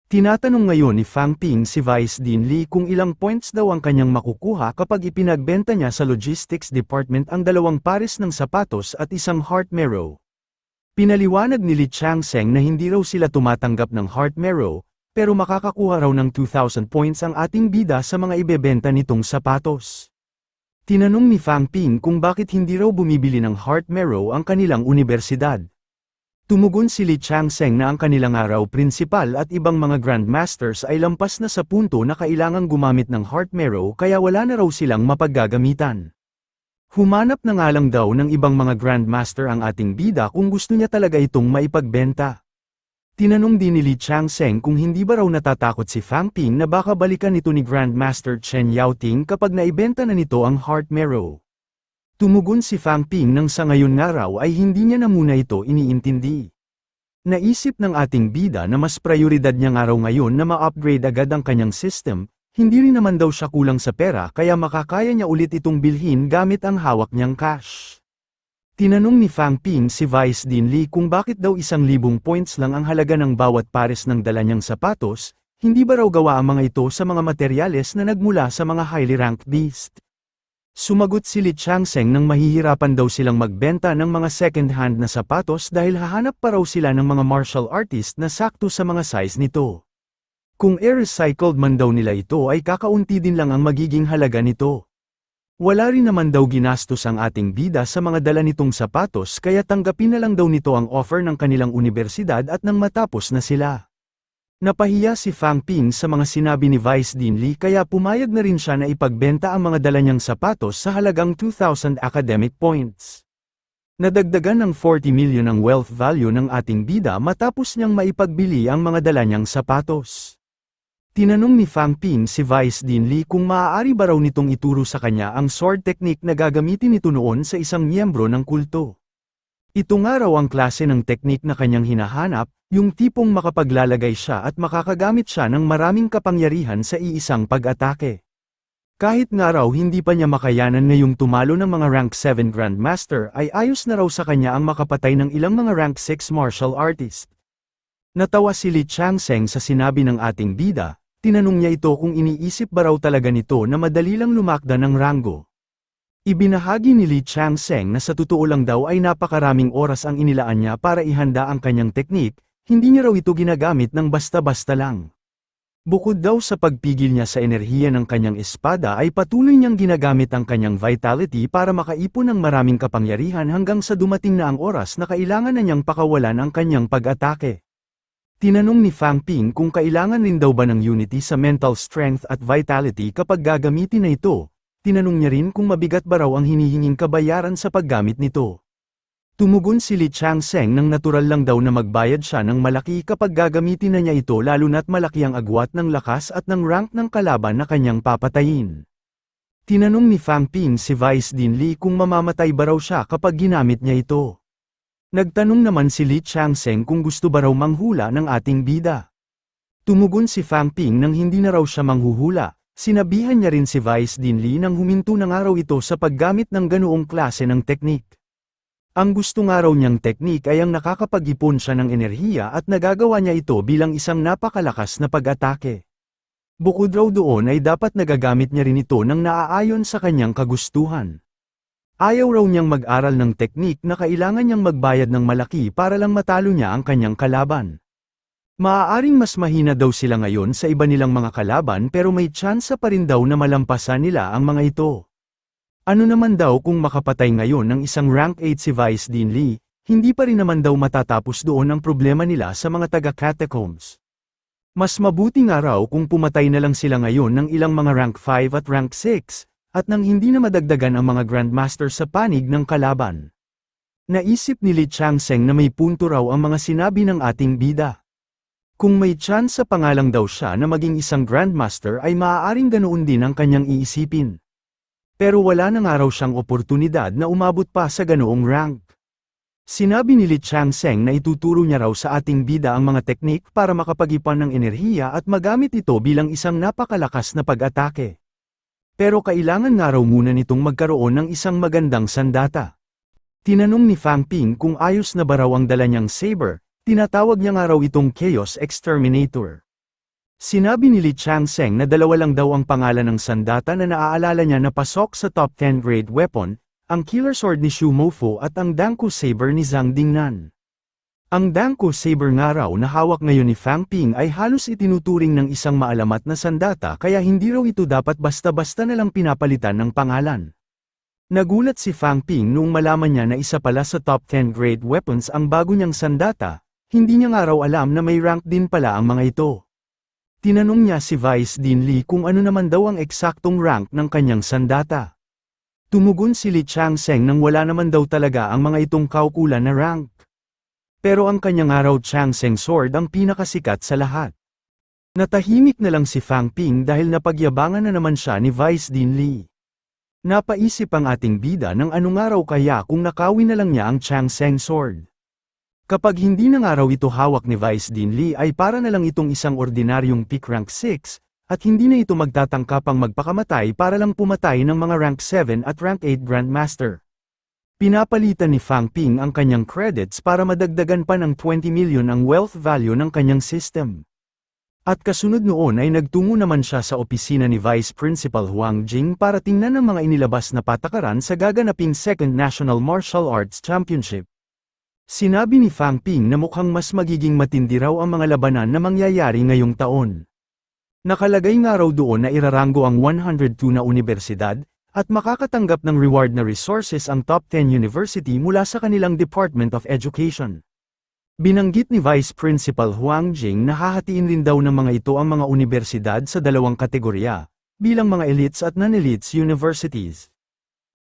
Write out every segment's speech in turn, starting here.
Tinatanong ngayon ni Fang Ping si Vice Dean Li kung ilang points daw ang kanyang makukuha kapag ipinagbenta niya sa logistics department ang 2 pares ng sapatos at isang heart marrow. Pinaliwanag ni Li Changsheng na hindi raw sila tumatanggap ng heart marrow, pero makakakuha raw ng 2,000 points ang ating bida sa mga ibebenta nitong sapatos. Tinanong ni Fang Ping kung bakit hindi raw bumibili ng heart marrow ang kanilang universidad. Tumugon si Li Changsheng na ang kanilang araw principal at ibang mga grandmasters ay lampas na sa punto na kailangang gumamit ng heart marrow kaya wala na raw silang mapaggagamitan. Humanap na nga lang daw ng ibang mga grandmaster ang ating bida kung gusto niya talaga itong maipagbenta. Tinanong din ni Li Changsheng kung hindi ba raw natatakot si Fang Ping na baka balikan ito ni Grandmaster Chen Yaoting kapag naibenta na nito ang heart marrow. Tumugon si Fang Ping nang sa ngayon nga raw ay hindi niya na muna ito iniintindi. Naisip ng ating bida na mas prioridad niya nga raw ngayon na ma-upgrade agad ang kanyang system, hindi rin naman daw siya kulang sa pera kaya makakaya niya ulit itong bilhin gamit ang hawak niyang cash. Tinanong ni Fang Ping si Vice Dean Li kung bakit daw 1,000 points lang ang halaga ng bawat pares ng dala niyang sapatos, hindi ba raw gawa ang mga ito sa mga materyales na nagmula sa mga highly ranked beast. Sumagot si Li Changsheng nang mahihirapan daw silang magbenta ng mga second-hand na sapatos dahil hahanap pa raw sila ng mga martial artist na sakto sa mga size nito. Kung recycled man daw nila ito ay kakaunti din lang ang magiging halaga nito. Wala rin naman daw ginastos ang ating bida sa mga dala nitong sapatos kaya tanggapin na lang daw nito ang offer ng kanilang universidad at nang matapos na sila. Napahiya si Fang Ping sa mga sinabi ni Vice Dean Li kaya pumayag na rin siya na ipagbenta ang mga dala niyang sapatos sa halagang 2,000 academic points. Nadagdagan ng 40 million ang wealth value ng ating bida matapos niyang maipagbili ang mga dala niyang sapatos. Tinanong ni Fang Ping si Vice Dean Li kung maaari ba raw nitong ituro sa kanya ang sword technique na gagamitin nito noon sa isang miyembro ng kulto. Ito nga raw ang klase ng teknik na kanyang hinahanap, yung tipong makapaglalagay siya at makakagamit siya ng maraming kapangyarihan sa iisang pag-atake. Kahit nga raw hindi pa niya makayanan ngayong tumalo ng mga rank 7 grandmaster ay ayos na raw sa kanya ang makapatay ng ilang mga rank 6 martial artist. Natawa si Li Changsheng sa sinabi ng ating bida, tinanong niya ito kung iniisip ba raw talaga nito na madali lang lumakda ng ranggo. Ibinahagi ni Li Changsheng na sa totoo lang daw ay napakaraming oras ang inilaan niya para ihanda ang kanyang teknik, hindi niya raw ito ginagamit ng basta-basta lang. Bukod daw sa pagpigil niya sa enerhiya ng kanyang espada ay patuloy niyang ginagamit ang kanyang vitality para makaipon ng maraming kapangyarihan hanggang sa dumating na ang oras na kailangan na niyang pakawalan ang kanyang pag-atake. Tinanong ni Fang Ping kung kailangan rin daw ba ng unity sa mental strength at vitality kapag gagamitin na ito. Tinanong niya rin kung mabigat ba raw ang hinihinging kabayaran sa paggamit nito. Tumugon si Li Changsheng nang natural lang daw na magbayad siya ng malaki kapag gagamitin na niya ito lalo na't malaki ang agwat ng lakas at ng rank ng kalaban na kanyang papatayin. Tinanong ni Fang Ping si Vice Dean Li kung mamamatay ba raw siya kapag ginamit niya ito. Nagtanong naman si Li Changsheng kung gusto ba raw manghula ng ating bida. Tumugon si Fang Ping nang hindi na raw siya manghuhula. Sinabihan niya rin si Vice Dean Li nang huminto ng araw ito sa paggamit ng ganoong klase ng teknik. Ang gusto nga raw niyang teknik ay ang nakakapag-ipon siya ng enerhiya at nagagawa niya ito bilang isang napakalakas na pag-atake. Bukod raw doon ay dapat nagagamit niya rin ito nang naaayon sa kanyang kagustuhan. Ayaw raw niyang mag-aral ng teknik na kailangan niyang magbayad ng malaki para lang matalo niya ang kanyang kalaban. Maaaring mas mahina daw sila ngayon sa iba nilang mga kalaban pero may tsansa pa rin daw na malampasan nila ang mga ito. Ano naman daw kung makapatay ngayon ng isang rank 8 si Vice Dean Li, hindi pa rin naman daw matatapos doon ang problema nila sa mga taga-catacombs. Mas mabuti nga raw kung pumatay na lang sila ngayon ng ilang mga rank 5 at rank 6, at nang hindi na madagdagan ang mga grandmaster sa panig ng kalaban. Naisip ni Li Changsheng na may punto raw ang mga sinabi ng ating bida. Kung may tsansa pa nga lang daw siya na maging isang grandmaster ay maaaring ganoon din ang kanyang iisipin. Pero wala na nga raw siyang oportunidad na umabot pa sa ganoong rank. Sinabi ni Li Changsheng na ituturo niya raw sa ating bida ang mga teknik para makapag-ipon ng enerhiya at magamit ito bilang isang napakalakas na pag-atake. Pero kailangan nga raw muna nitong magkaroon ng isang magandang sandata. Tinanong ni Fang Ping kung ayos na ba raw ang dala niyang saber. Tinatawag niya nga raw itong Chaos Exterminator. Sinabi ni Li Changseng na dalawa lang daw ang pangalan ng sandata na naaalala niya na pasok sa top 10 grade weapon, ang Killer Sword ni Xu Mofo at ang Danko Saber ni Zhang Dingnan. Ang Danko Saber nga raw na hawak ngayon ni Fang Ping ay halos itinuturing ng isang maalamat na sandata kaya hindi raw ito dapat basta-basta na lang pinapalitan ng pangalan. Nagulat si Fang Ping noong malaman niya na isa pala sa top 10 grade weapons ang bago niyang sandata, hindi niya nga raw alam na may rank din pala ang mga ito. Tinanong niya si Vice Dean Li kung ano naman daw ang eksaktong rank ng kanyang sandata. Tumugon si Li Changseng nang wala naman daw talaga ang mga itong kaukulan na rank. Pero ang kanyang araw Changseng Sword ang pinakasikat sa lahat. Natahimik na lang si Fang Ping dahil napagyabangan na naman siya ni Vice Dean Li. Napaisip ang ating bida ng anong araw kaya kung nakawin na lang niya ang Changseng Sword. Kapag hindi na nga raw ito hawak ni Vice Dean Li ay para na lang itong isang ordinaryong pick rank 6, at hindi na ito magtatangkapang magpakamatay para lang pumatay ng mga rank 7 at rank 8 Grandmaster. Pinapalitan ni Fang Ping ang kanyang credits para madagdagan pa ng 20 million ang wealth value ng kanyang system. At kasunod noon ay nagtungo naman siya sa opisina ni Vice Principal Huang Jing para tingnan ang mga inilabas na patakaran sa gaganaping Second National Martial Arts Championship. Sinabi ni Fang Ping na mukhang mas magiging matindi raw ang mga labanan na mangyayari ngayong taon. Nakalagay nga raw doon na iraranggo ang 102 na universidad, at makakatanggap ng reward na resources ang top 10 university mula sa kanilang Department of Education. Binanggit ni Vice Principal Huang Jing na hahatiin rin daw ng mga ito ang mga universidad sa dalawang kategorya, bilang mga elites at non-elites universities.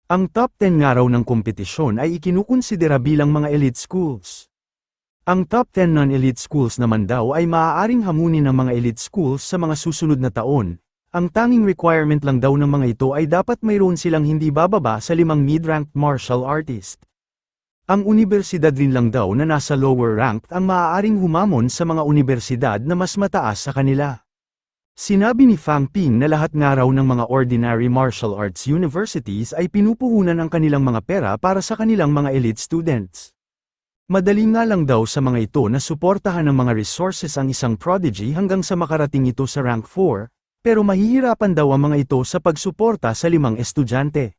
Ang top 10 nga raw ng kompetisyon ay ikinukonsidera bilang mga elite schools. Ang top 10 non-elite schools naman daw ay maaaring hamunin ng mga elite schools sa mga susunod na taon. Ang tanging requirement lang daw ng mga ito ay dapat mayroon silang hindi bababa sa 5 mid-ranked martial artist. Ang universidad rin lang daw na nasa lower ranked ang maaaring humamon sa mga universidad na mas mataas sa kanila. Sinabi ni Fang Ping na lahat nga raw ng mga ordinary martial arts universities ay pinupuhunan ang kanilang mga pera para sa kanilang mga elite students. Madali nga lang daw sa mga ito na suportahan ng mga resources ang isang prodigy hanggang sa makarating ito sa rank 4, pero mahihirapan daw ang mga ito sa pagsuporta sa 5 estudyante.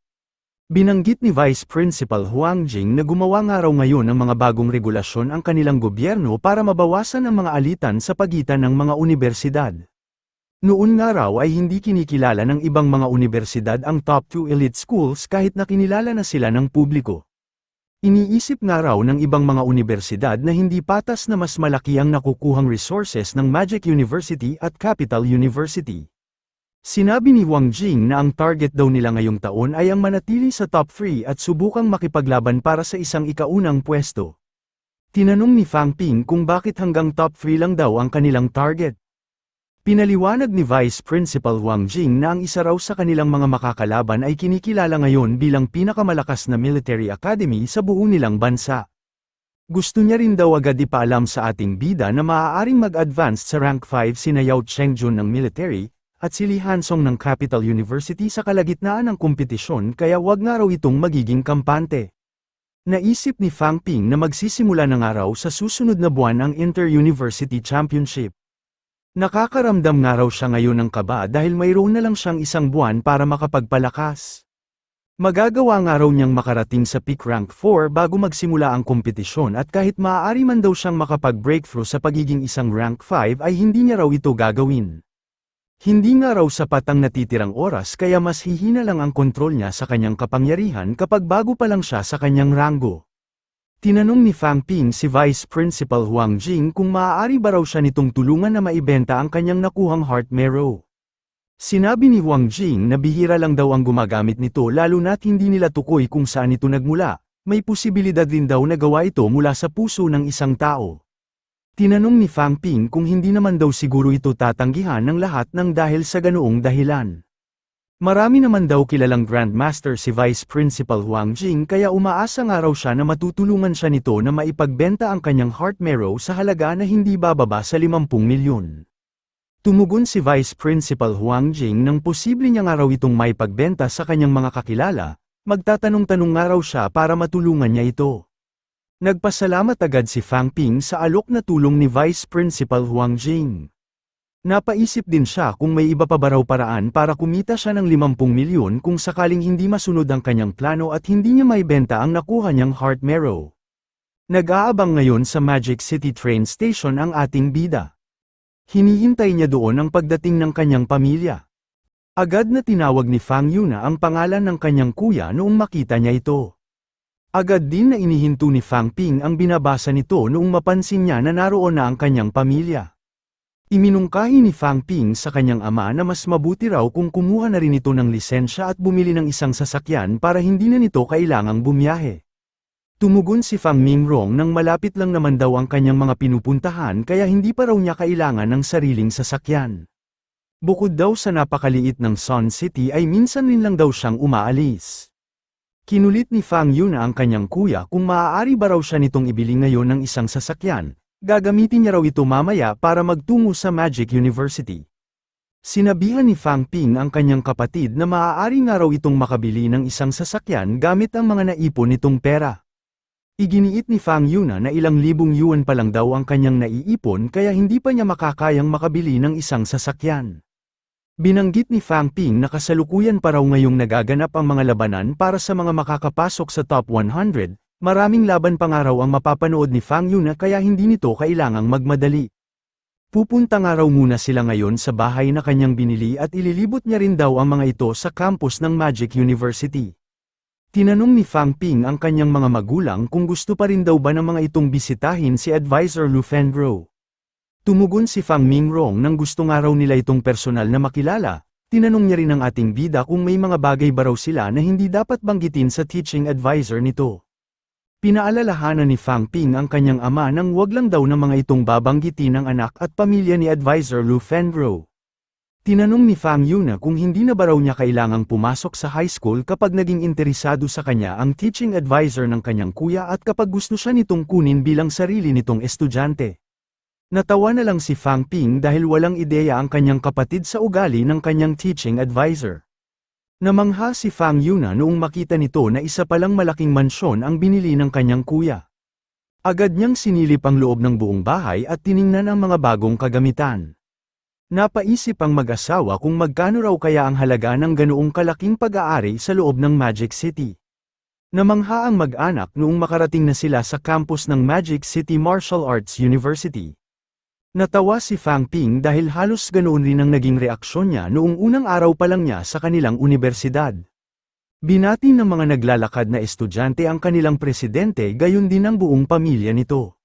Binanggit ni Vice Principal Huang Jing na gumawa nga raw ngayon ng mga bagong regulasyon ang kanilang gobyerno para mabawasan ang mga alitan sa pagitan ng mga universidad. Noon nga raw ay hindi kinikilala ng ibang mga universidad ang top 2 elite schools kahit na kinilala na sila ng publiko. Iniisip nga raw ng ibang mga universidad na hindi patas na mas malaki ang nakukuhang resources ng Magic University at Capital University. Sinabi ni Huang Jing na ang target daw nila ngayong taon ay ang manatili sa top 3 at subukang makipaglaban para sa isang ikaunang pwesto. Tinanong ni Fang Ping kung bakit hanggang top 3 lang daw ang kanilang target. Pinaliwanag ni Vice Principal Huang Jing na ang isa raw sa kanilang mga makakalaban ay kinikilala ngayon bilang pinakamalakas na military academy sa buo nilang bansa. Gusto niya rin daw agad ipaalam sa ating bida na maaaring mag-advance sa rank 5 sina Yao Chengjun ng military, at si Li Hansong ng Capital University sa kalagitnaan ng kompetisyon kaya wag nga raw itong magiging kampante. Naisip ni Fang Ping na magsisimula na nga raw sa susunod na buwan ang Inter-University Championship. Nakakaramdam nga raw siya ngayon ng kaba dahil mayroon na lang siyang isang buwan para makapagpalakas. Magagawa nga raw niyang makarating sa peak rank 4 bago magsimula ang kompetisyon at kahit maaari man daw siyang makapag-breakthrough sa pagiging isang rank 5 ay hindi niya raw ito gagawin. Hindi nga raw sapat ang natitirang oras kaya mas hihina lang ang kontrol niya sa kanyang kapangyarihan kapag bago pa lang siya sa kanyang ranggo. Tinanong ni Fang Ping si Vice Principal Huang Jing kung maaari ba raw siya nitong tulungan na maibenta ang kanyang nakuhang Heart Marrow. Sinabi ni Huang Jing na bihira lang daw ang gumagamit nito lalo na't hindi nila tukoy kung saan ito nagmula, may posibilidad din daw na gawa ito mula sa puso ng isang tao. Tinanong ni Fang Ping kung hindi naman daw siguro ito tatanggihan ng lahat ng dahil sa ganoong dahilan. Marami naman daw kilalang Grandmaster si Vice Principal Huang Jing kaya umaasa nga raw siya na matutulungan siya nito na maipagbenta ang kanyang Heart Marrow sa halaga na hindi bababa sa 50 milyon. Tumugon si Vice Principal Huang Jing nang posible niya nga raw itong maipagbenta sa kanyang mga kakilala, magtatanong-tanong nga raw siya para matulungan niya ito. Nagpasalamat agad si Fang Ping sa alok na tulong ni Vice Principal Huang Jing. Napaisip din siya kung may iba pa ba raw paraan para kumita siya ng 50 milyon kung sakaling hindi masunod ang kanyang plano at hindi niya maibenta ang nakuha niyang heart marrow. Nag-aabang ngayon sa Magic City train station ang ating bida. Hinihintay niya doon ang pagdating ng kanyang pamilya. Agad na tinawag ni Fang Yuna ang pangalan ng kanyang kuya noong makita niya ito. Agad din na inihinto ni Fang Ping ang binabasa nito noong mapansin niya na naroon na ang kanyang pamilya. Iminungkahi ni Fang Ping sa kanyang ama na mas mabuti raw kung kumuha na rin ito ng lisensya at bumili ng isang sasakyan para hindi na nito kailangang bumiyahe. Tumugon si Fang Mingrong nang malapit lang naman daw ang kanyang mga pinupuntahan kaya hindi pa raw niya kailangan ng sariling sasakyan. Bukod daw sa napakaliit ng Sun City ay minsan rin lang daw siyang umaalis. Kinulit ni Fang Yuna ang kanyang kuya kung maaari ba raw siya nitong ibili ngayon ng isang sasakyan. Gagamitin niya raw ito mamaya para magtungo sa Magic University. Sinabihan ni Fang Ping ang kanyang kapatid na maaari nga raw itong makabili ng isang sasakyan gamit ang mga naipon nitong pera. Iginiit ni Fang Yuna na ilang libong yuan pa lang daw ang kanyang naiipon kaya hindi pa niya makakayang makabili ng isang sasakyan. Binanggit ni Fang Ping na kasalukuyan pa raw ngayong nagaganap ang mga labanan para sa mga makakapasok sa top 100. Maraming laban pa nga raw ang mapapanood ni Fang Yuna kaya hindi nito kailangang magmadali. Pupunta nga raw muna sila ngayon sa bahay na kanyang binili at ililibot niya rin daw ang mga ito sa campus ng Magic University. Tinanong ni Fang Ping ang kanyang mga magulang kung gusto pa rin daw ba ng mga itong bisitahin si Advisor Lu Fengro. Tumugon si Fang Mingrong nang gusto nga raw nila itong personal na makilala. Tinanong niya rin ang ating bida kung may mga bagay ba raw sila na hindi dapat banggitin sa teaching advisor nito. Pinaalalahanan ni Fang Ping ang kanyang ama nang wag lang daw ng mga itong babanggitin ng anak at pamilya ni Advisor Lu Fengro. Tinanong ni Fang Yuna kung hindi na ba raw niya kailangang pumasok sa high school kapag naging interesado sa kanya ang teaching advisor ng kanyang kuya at kapag gusto siya nitong kunin bilang sarili nitong estudyante. Natawa na lang si Fang Ping dahil walang ideya ang kanyang kapatid sa ugali ng kanyang teaching advisor. Namangha si Fang Yuna noong makita nito na isa palang malaking mansyon ang binili ng kanyang kuya. Agad niyang sinilip ang loob ng buong bahay at tiningnan ang mga bagong kagamitan. Napaisip ang mag-asawa kung magkano raw kaya ang halaga ng ganoong kalaking pag-aari sa loob ng Magic City. Namangha ang mag-anak noong makarating na sila sa campus ng Magic City Martial Arts University. Natawa si Fang Ping dahil halos ganoon rin ang naging reaksyon niya noong unang araw pa lang niya sa kanilang unibersidad. Binati ng mga naglalakad na estudyante ang kanilang presidente gayon din ang buong pamilya nito.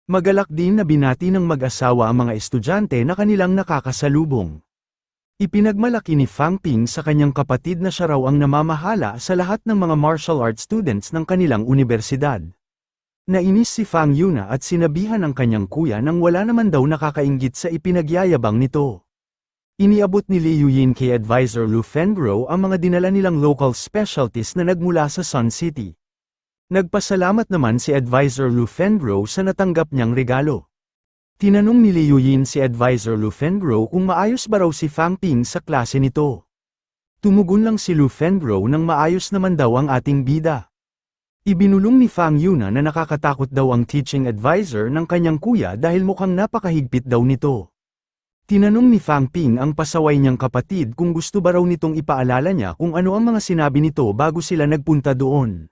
Magalak din na binati ng mag-asawa ang mga estudyante na kanilang nakakasalubong. Ipinagmalaki ni Fang Ping sa kanyang kapatid na siya raw ang namamahala sa lahat ng mga martial arts students ng kanilang unibersidad. Nainis si Fang Yuna at sinabihan ang kanyang kuya nang wala naman daw nakakainggit sa ipinagyayabang nito. Iniabot ni Li Yuyin kay Advisor Lu Fengro ang mga dinala nilang local specialties na nagmula sa Sun City. Nagpasalamat naman si Advisor Lu Fengro sa natanggap niyang regalo. Tinanong ni Li Yuyin si Advisor Lu Fengro kung maayos ba raw si Fang Ping sa klase nito. Tumugon lang si Lu Fengro nang maayos naman daw ang ating bida. Ibinulong ni Fang Yuna na nakakatakot daw ang teaching advisor ng kanyang kuya dahil mukhang napakahigpit daw nito. Tinanong ni Fang Ping ang pasaway niyang kapatid kung gusto ba raw nitong ipaalala niya kung ano ang mga sinabi nito bago sila nagpunta doon.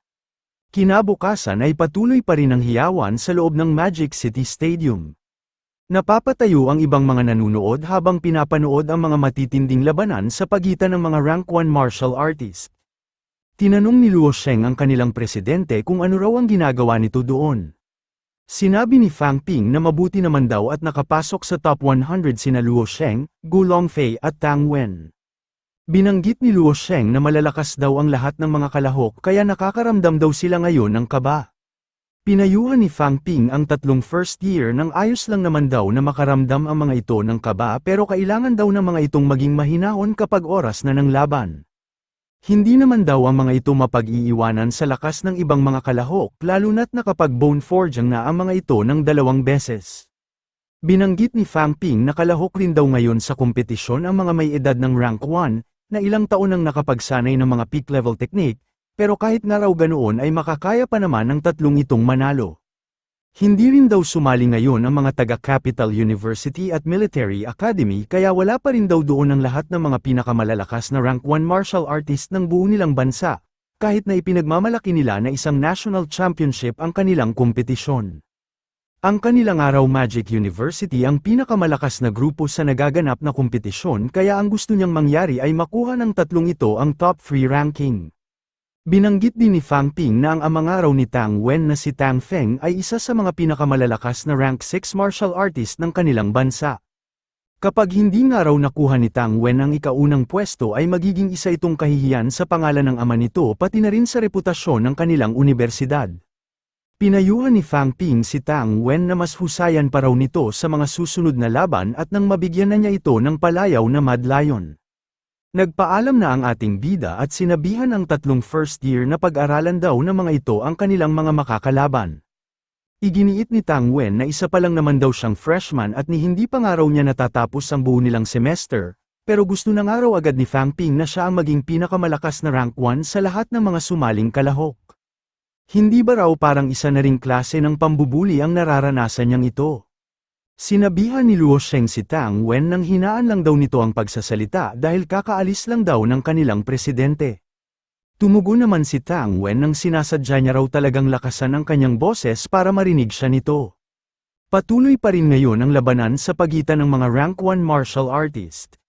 Kinabukasan ay patuloy pa rin ang hiyawan sa loob ng Magic City Stadium. Napapatayo ang ibang mga nanunood habang pinapanood ang mga matitinding labanan sa pagitan ng mga rank 1 martial artists. Tinanong ni Luo Sheng ang kanilang presidente kung ano raw ang ginagawa nito doon. Sinabi ni Fang Ping na mabuti naman daw at nakapasok sa top 100 sina Luo Sheng, Gu Longfei at Tang Wen. Binanggit ni Luo Sheng na malalakas daw ang lahat ng mga kalahok kaya nakakaramdam daw sila ngayon ng kaba. Pinayuhan ni Fang Ping ang tatlong first year nang ayos lang naman daw na makaramdam ang mga ito ng kaba pero kailangan daw ng mga itong maging mahinahon kapag oras na ng laban. Hindi naman daw ang mga ito mapag-iiwanan sa lakas ng ibang mga kalahok lalo na't nakapag bone forging na ang mga ito ng 2 beses. Binanggit ni Fang Ping na kalahok rin daw ngayon sa kompetisyon ang mga may edad ng rank 1, na ilang taon nang nakapagsanay ng mga peak level technique, pero kahit nga raw ganoon ay makakaya pa naman ng tatlong itong manalo. Hindi rin daw sumali ngayon ang mga taga-Capital University at Military Academy kaya wala pa rin daw doon ang lahat ng mga pinakamalalakas na rank 1 martial artist ng buo nilang bansa, kahit na ipinagmamalaki nila na isang national championship ang kanilang kompetisyon. Ang kanilang araw Magic University ang pinakamalakas na grupo sa nagaganap na kompetisyon kaya ang gusto niyang mangyari ay makuha ng tatlong ito ang top 3 ranking. Binanggit din ni Fang Ping na ang amang araw ni Tang Wen na si Tang Feng ay isa sa mga pinakamalalakas na rank 6 martial artist ng kanilang bansa. Kapag hindi nga raw nakuha ni Tang Wen ang ikaunang pwesto ay magiging isa itong kahihiyan sa pangalan ng ama nito pati na rin sa reputasyon ng kanilang universidad. Pinayuhan ni Fang Ping si Tang Wen na mas husayan pa raw nito sa mga susunod na laban at nang mabigyan na niya ito ng palayaw na Mad Lion. Nagpaalam na ang ating bida at sinabihan ang tatlong first year na pag-aralan daw ng mga ito ang kanilang mga makakalaban. Iginiit ni Tang Wen na isa pa lang naman daw siyang freshman at ni hindi pa nga raw niya natatapos ang buo nilang semester, pero gusto na nga raw agad ni Fang Ping na siya ang maging pinakamalakas na rank 1 sa lahat ng mga sumaling kalahok. Hindi ba raw parang isa na ring klase ng pambubuli ang nararanasan niyang ito? Sinabihan ni Luo Sheng si Tang Wen nang hinaan lang daw nito ang pagsasalita dahil kakaalis lang daw ng kanilang presidente. Tumugon naman si Tang Wen nang sinasadya niya raw talagang lakasan ang kanyang boses para marinig siya nito. Patuloy pa rin ngayon ang labanan sa pagitan ng mga rank 1 martial artist.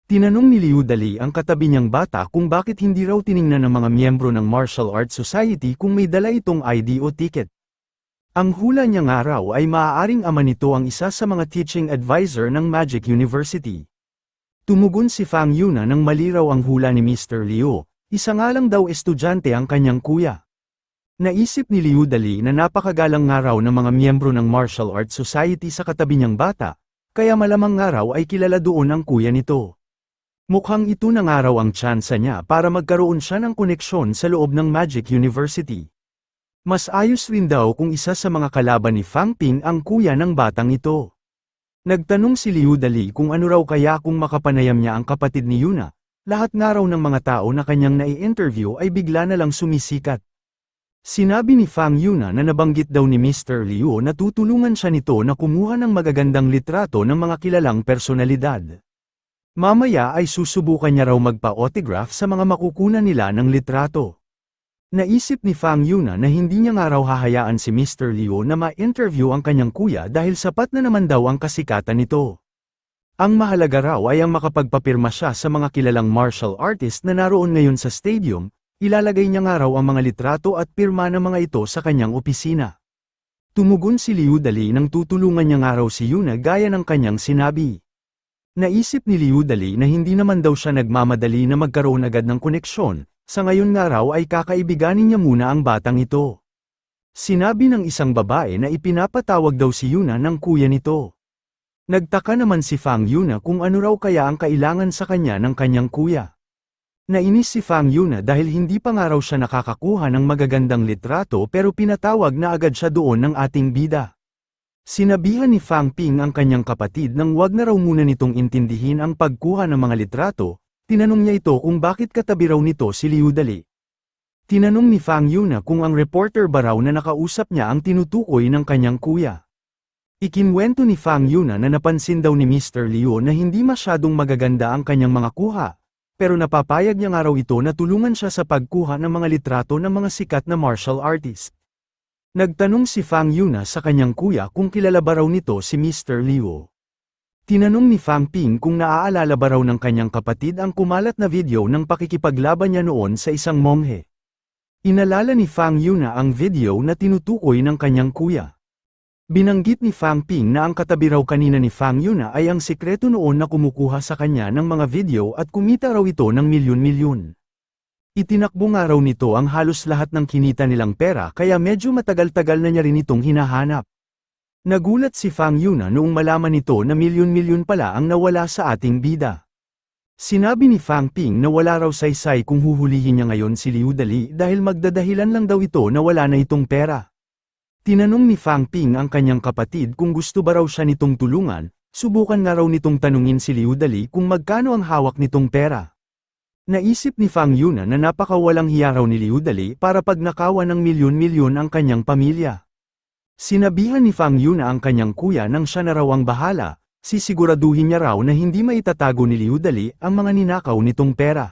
Tinanong ni Liu Dali ang katabi niyang bata kung bakit hindi raw tiningnan ng mga miyembro ng Martial Arts Society kung may dala itong ID o ticket. Ang hula niya nga raw ay maaaring ama nito ang isa sa mga teaching advisor ng Magic University. Tumugon si Fang Yuna nang mali raw ang hula ni Mr. Liu, isa nga lang daw estudyante ang kanyang kuya. Naisip ni Liu Dali na napakagalang nga raw ng mga miyembro ng Martial Arts Society sa katabi niyang bata, kaya malamang nga raw ay kilala doon ang kuya nito. Mukhang ito na nga raw ang tsansa niya para magkaroon siya ng koneksyon sa loob ng Magic University. Mas ayos rin daw kung isa sa mga kalaban ni Fang Ping ang kuya ng batang ito. Nagtanong si Liu Dali kung ano raw kaya kung makapanayam niya ang kapatid ni Yuna, lahat nga raw ng mga tao na kanyang nai-interview ay bigla na lang sumisikat. Sinabi ni Fang Yuna na nabanggit daw ni Mr. Liu na tutulungan siya nito na kumuha ng magagandang litrato ng mga kilalang personalidad. Mamaya ay susubukan niya raw magpa-autograph sa mga makukunan nila ng litrato. Naisip ni Fang Yuna na hindi niya nga raw hahayaan si Mr. Liu na ma-interview ang kanyang kuya dahil sapat na naman daw ang kasikatan nito. Ang mahalaga raw ay ang makapagpapirma siya sa mga kilalang martial artist na naroon ngayon sa stadium, ilalagay niya nga raw ang mga litrato at pirma ng mga ito sa kanyang opisina. Tumugon si Liu Dali nang tutulungan niya nga raw si Yuna gaya ng kanyang sinabi. Naisip ni Liu Dali na hindi naman daw siya nagmamadali na magkaroon agad ng koneksyon. Sa ngayon nga raw ay kakaibiganin niya muna ang batang ito. Sinabi ng isang babae na ipinapatawag daw si Yuna ng kuya nito. Nagtaka naman si Fang Yuna kung ano raw kaya ang kailangan sa kanya ng kanyang kuya. Nainis si Fang Yuna dahil hindi pa nga raw siya nakakakuha ng magagandang litrato pero pinatawag na agad siya doon ng ating bida. Sinabihan ni Fang Ping ang kanyang kapatid nang wag na raw muna nitong intindihin ang pagkuha ng mga litrato. Tinanong niya ito kung bakit katabi raw nito si Liu Dali. Tinanong ni Fang Yuna kung ang reporter ba raw na nakausap niya ang tinutukoy ng kanyang kuya. Ikinwento ni Fang Yuna na napansin daw ni Mr. Liu na hindi masyadong magaganda ang kanyang mga kuha, pero napapayag niya nga raw ito na tulungan siya sa pagkuha ng mga litrato ng mga sikat na martial artist. Nagtanong si Fang Yuna sa kanyang kuya kung kilala ba raw nito si Mr. Liu. Tinanong ni Fang Ping kung naaalala ba raw ng kanyang kapatid ang kumalat na video ng pakikipaglaban niya noon sa isang monghe. Inalala ni Fang Yuna ang video na tinutukoy ng kanyang kuya. Binanggit ni Fang Ping na ang katabi raw kanina ni Fang Yuna ay ang sikreto noon na kumukuha sa kanya ng mga video at kumita raw ito ng milyon-milyon. Itinakbo nga raw nito ang halos lahat ng kinita nilang pera kaya medyo matagal-tagal na niya rin itong hinahanap. Nagulat si Fang Yuna noong malaman nito na milyon-milyon pala ang nawala sa ating bida. Sinabi ni Fang Ping na wala raw saysay kung huhulihin niya ngayon si Liu Dali dahil magdadahilan lang daw ito na wala na itong pera. Tinanong ni Fang Ping ang kanyang kapatid kung gusto ba raw siya nitong tulungan, subukan nga raw nitong tanungin si Liu Dali kung magkano ang hawak nitong pera. Naisip ni Fang Yuna na napakawalang hiya raw ni Liu Dali para pagnakawan ng milyon-milyon ang kanyang pamilya. Sinabihan ni Fang Yu na ang kanyang kuya nang siya na raw ang bahala, sisiguraduhin niya raw na hindi maitatago ni Liu Dali ang mga ninakaw nitong pera.